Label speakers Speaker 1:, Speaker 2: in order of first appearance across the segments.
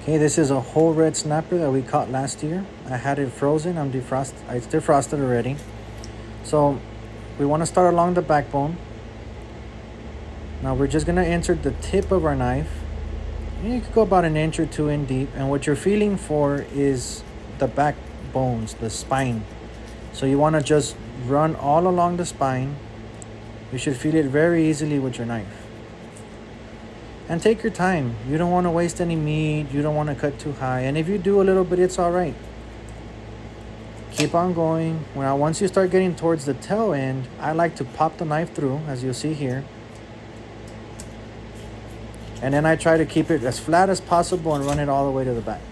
Speaker 1: Okay, this is a whole red snapper that we caught last year. I had it frozen. It's defrosted already. So we want to start along the backbone. Now we're just gonna insert the tip of our knife. You could go about an inch or two in deep, and what you're feeling for is the back bones, the spine. So you want to just run all along the spine. You should feel it very easily with your knife. And take your time. You don't want to waste any meat. You don't want to cut too high. And if you do a little bit, it's all right. Keep on going. Now, once you start getting towards the tail end, I like to pop the knife through, as you'll see here. And then I try to keep it as flat as possible and run it all the way to the back.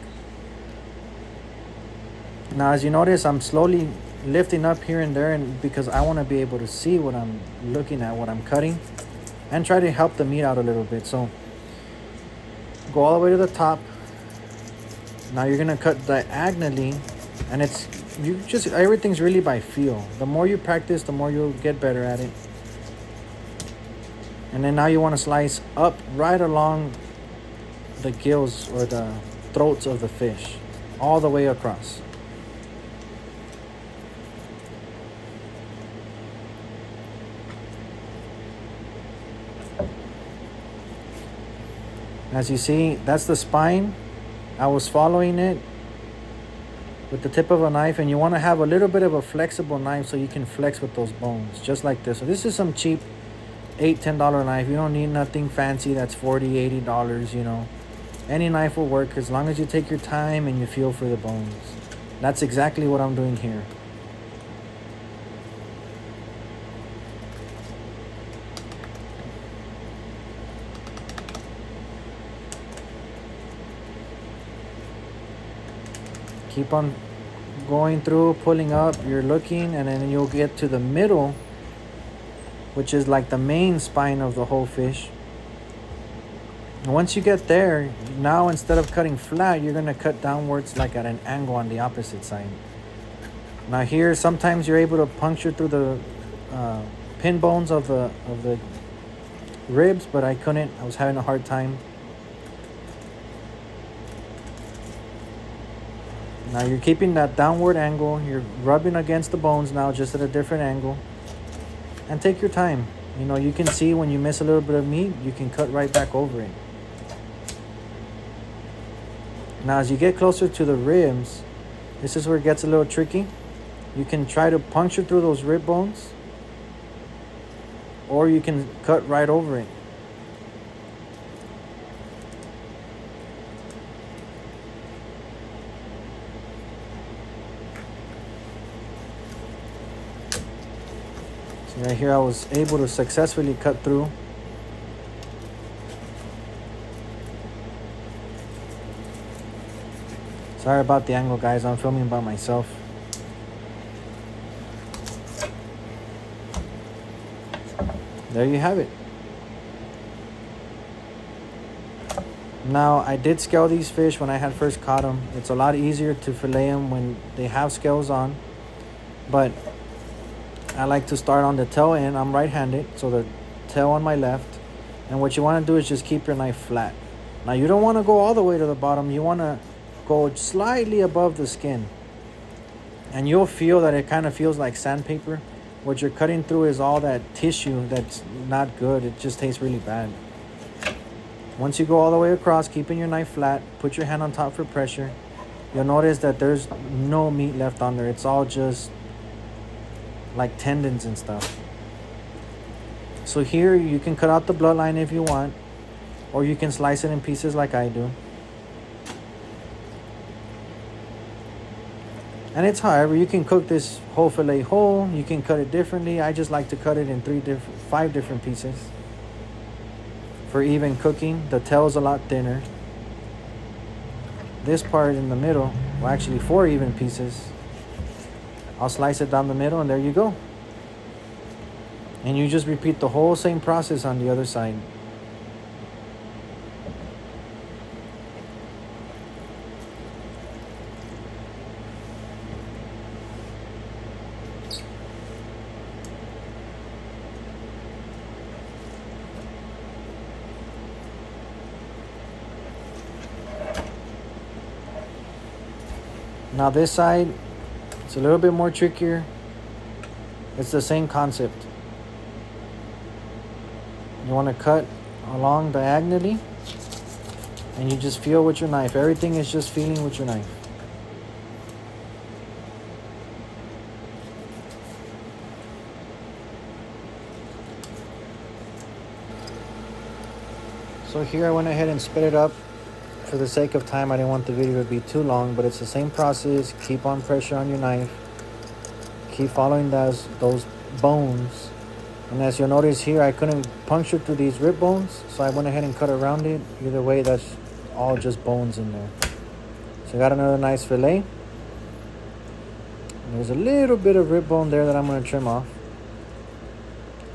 Speaker 1: Now, as you notice, I'm slowly lifting up here and there, and because I want to be able to see what I'm looking at, what I'm cutting, and try to help the meat out a little bit. So go all the way to the top. Now you're gonna cut diagonally, and everything's really by feel. The more you practice, the more you'll get better at it. And then now you want to slice up right along the gills or the throats of the fish, all the way across. As you see, that's the spine. I was following it with the tip of a knife, and you want to have a little bit of a flexible knife so you can flex with those bones, just like this. So this is some cheap $8-10 knife. You don't need nothing fancy that's $40-80, you know. Any knife will work as long as you take your time and you feel for the bones. That's exactly what I'm doing here. Keep on going through, pulling up, you're looking, and then you'll get to the middle, which is like the main spine of the whole fish. And once you get there, now instead of cutting flat, you're gonna cut downwards like at an angle on the opposite side. Now here, sometimes you're able to puncture through the pin bones of the ribs, but I couldn't. I was having a hard time. Now you're keeping that downward angle. You're rubbing against the bones now, just at a different angle. And take your time. You know, you can see when you miss a little bit of meat, you can cut right back over it. Now as you get closer to the ribs, this is where it gets a little tricky. You can try to puncture through those rib bones, or you can cut right over it. So right here I was able to successfully cut through. Sorry about the angle, guys. I'm filming by myself. There you have it. Now, I did scale these fish when I had first caught them. It's a lot easier to fillet them when they have scales on. But I like to start on the tail end. I'm right-handed, so the tail on my left. And what you want to do is just keep your knife flat. Now, you don't want to go all the way to the bottom. You want to go slightly above the skin. And you'll feel that it kind of feels like sandpaper. What you're cutting through is all that tissue that's not good. It just tastes really bad. Once you go all the way across, keeping your knife flat, put your hand on top for pressure. You'll notice that there's no meat left on there. It's all just like tendons and stuff. So here you can cut out the bloodline if you want, or you can slice it in pieces like I do. And it's however, you can cook this whole fillet whole. You can cut it differently. I just like to cut it in 5 different pieces for even cooking. The tail is a lot thinner. This part in the middle, well, actually 4 even pieces. I'll slice it down the middle, and there you go. And you just repeat the whole same process on the other side. Now this side, it's a little bit more trickier. It's the same concept. You want to cut along diagonally, and you just feel with your knife. Everything is just feeling with your knife. So here I went ahead and sped it up. For the sake of time, I didn't want the video to be too long, but it's the same process. Keep on pressure on your knife. Keep following those bones. And as you'll notice here, I couldn't puncture through these rib bones, so I went ahead and cut around it. Either way, that's all just bones in there. So I got another nice fillet. And there's a little bit of rib bone there that I'm going to trim off.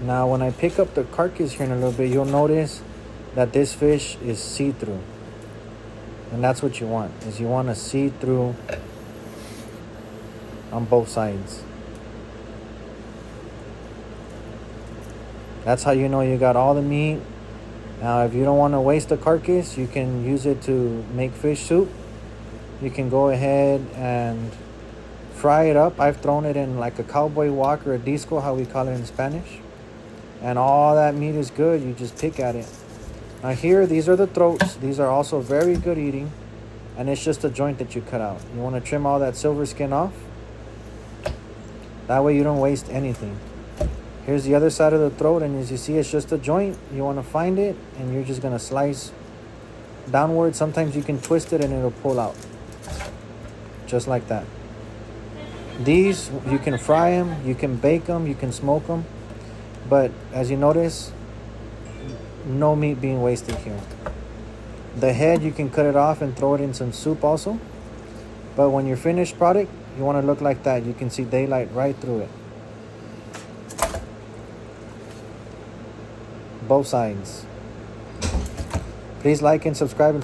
Speaker 1: Now, when I pick up the carcass here in a little bit, you'll notice that this fish is see-through. And that's what you want, is you want to see through on both sides. That's how you know you got all the meat. Now, if you don't want to waste the carcass, you can use it to make fish soup. You can go ahead and fry it up. I've thrown it in like a cowboy wok or a disco, how we call it in Spanish. And all that meat is good. You just pick at it. Now here, these are the throats. These are also very good eating. And it's just a joint that you cut out. You want to trim all that silver skin off. That way you don't waste anything. Here's the other side of the throat, and as you see, it's just a joint. You want to find it, and you're just going to slice downward. Sometimes you can twist it, and it'll pull out. Just like that. These, you can fry them, you can bake them, you can smoke them. But as you notice, no meat being wasted here. The head, you can cut it off and throw it in some soup also. But when your finished product, you want to look like that. You can see daylight right through it. Both sides. Please like and subscribe and follow.